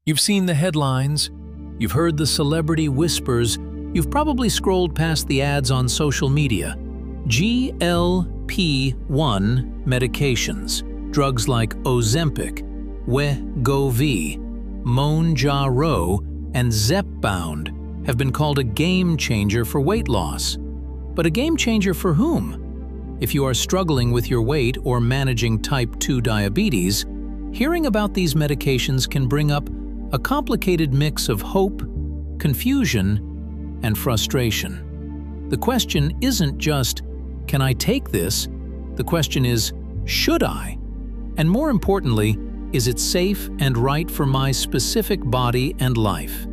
You've seen the headlines, you've heard the celebrity whispers, you've probably scrolled past the ads on social media. GLP-1 medications, drugs like Ozempic, Wegovy, Mounjaro, and Zepbound have been called a game changer for weight loss. But a game changer for whom? If you are struggling with your weight or managing type 2 diabetes, hearing about these medications can bring up a complicated mix of hope, confusion, and frustration. The question isn't just, can I take this? The question is, should I? And more importantly, is it safe and right for my specific body and life?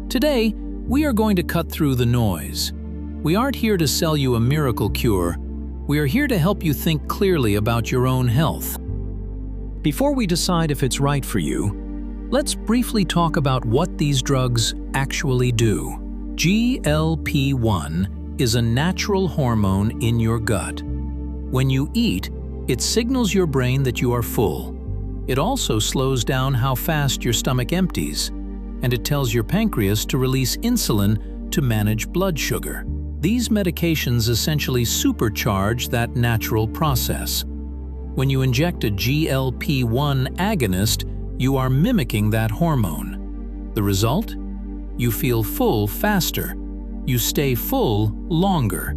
Today, we are going to cut through the noise. We aren't here to sell you a miracle cure. We are here to help you think clearly about your own health. Before we decide if it's right for you, let's briefly talk about what these drugs actually do. GLP-1 is a natural hormone in your gut. When you eat, it signals your brain that you are full. It also slows down how fast your stomach empties, and it tells your pancreas to release insulin to manage blood sugar. These medications essentially supercharge that natural process. When you inject a GLP-1 agonist, you are mimicking that hormone. The result? You feel full faster. You stay full longer.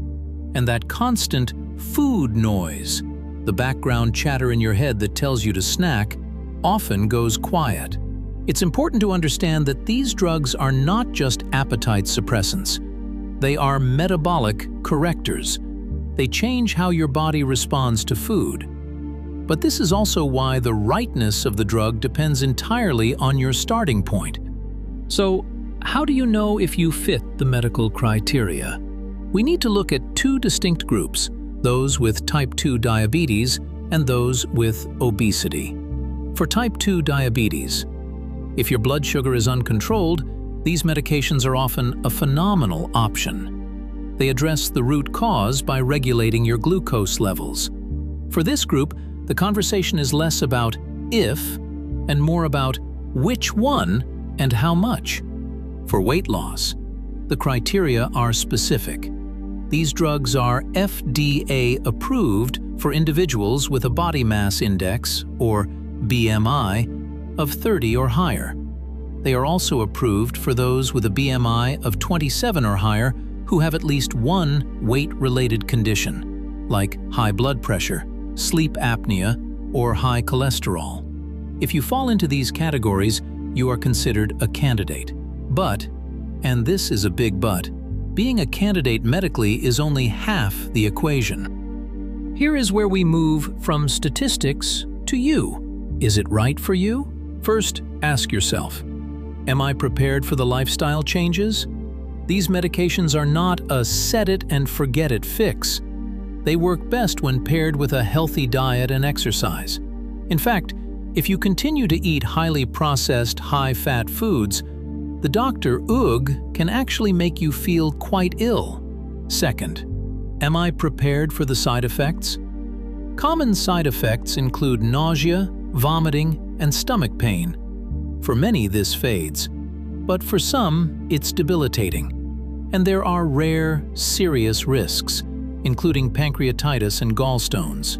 And that constant food noise, the background chatter in your head that tells you to snack, often goes quiet. It's important to understand that these drugs are not just appetite suppressants. They are metabolic correctors. They change how your body responds to food. But this is also why the rightness of the drug depends entirely on your starting point. So, how do you know if you fit the medical criteria? We need to look at two distinct groups, those with type 2 diabetes and those with obesity. For type 2 diabetes, if your blood sugar is uncontrolled, these medications are often a phenomenal option. They address the root cause by regulating your glucose levels. For this group, the conversation is less about if and more about which one and how much. For weight loss, the criteria are specific. These drugs are FDA approved for individuals with a body mass index, or BMI, of 30 or higher. They are also approved for those with a BMI of 27 or higher who have at least one weight-related condition, like high blood pressure, sleep apnea, or high cholesterol. If you fall into these categories, you are considered a candidate. But, and this is a big but, being a candidate medically is only half the equation. Here is where we move from statistics to you. Is it right for you? First, ask yourself, am I prepared for the lifestyle changes? These medications are not a set-it-and-forget-it fix. They work best when paired with a healthy diet and exercise. In fact, if you continue to eat highly processed, high-fat foods, the doctor can actually make you feel quite ill. Second, am I prepared for the side effects? Common side effects include nausea, vomiting, and stomach pain. For many, this fades, but for some, it's debilitating. And there are rare, serious risks, including pancreatitis and gallstones.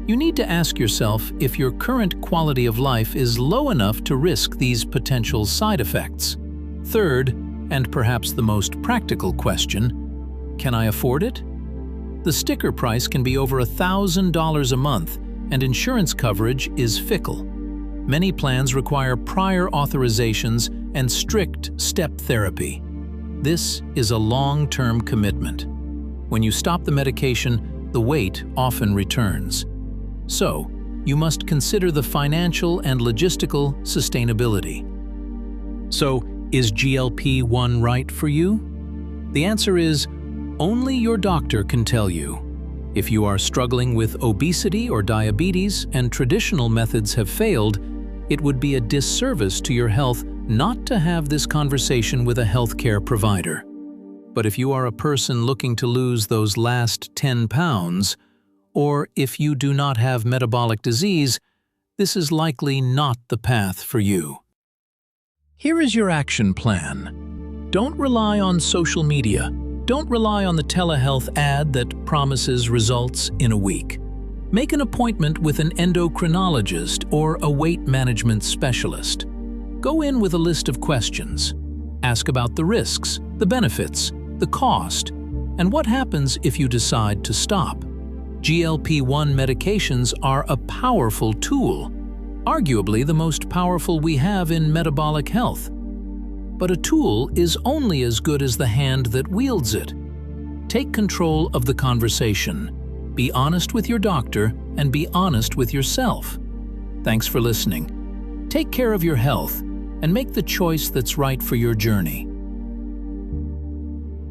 You need to ask yourself if your current quality of life is low enough to risk these potential side effects. Third, and perhaps the most practical question, can I afford it? The sticker price can be over $1,000 a month, and insurance coverage is fickle. Many plans require prior authorizations and strict step therapy. This is a long-term commitment. When you stop the medication, the weight often returns. So, you must consider the financial and logistical sustainability. So, is GLP-1 right for you? The answer is, only your doctor can tell you. If you are struggling with obesity or diabetes and traditional methods have failed, it would be a disservice to your health not to have this conversation with a healthcare provider. But if you are a person looking to lose those last 10 pounds, or if you do not have metabolic disease, this is likely not the path for you. Here is your action plan. Don't rely on social media. Don't rely on the telehealth ad that promises results in a week. Make an appointment with an endocrinologist or a weight management specialist. Go in with a list of questions. Ask about the risks, the benefits, the cost, and what happens if you decide to stop. GLP-1 medications are a powerful tool, arguably the most powerful we have in metabolic health. But a tool is only as good as the hand that wields it. Take control of the conversation. Be honest with your doctor and be honest with yourself. Thanks for listening. Take care of your health and make the choice that's right for your journey.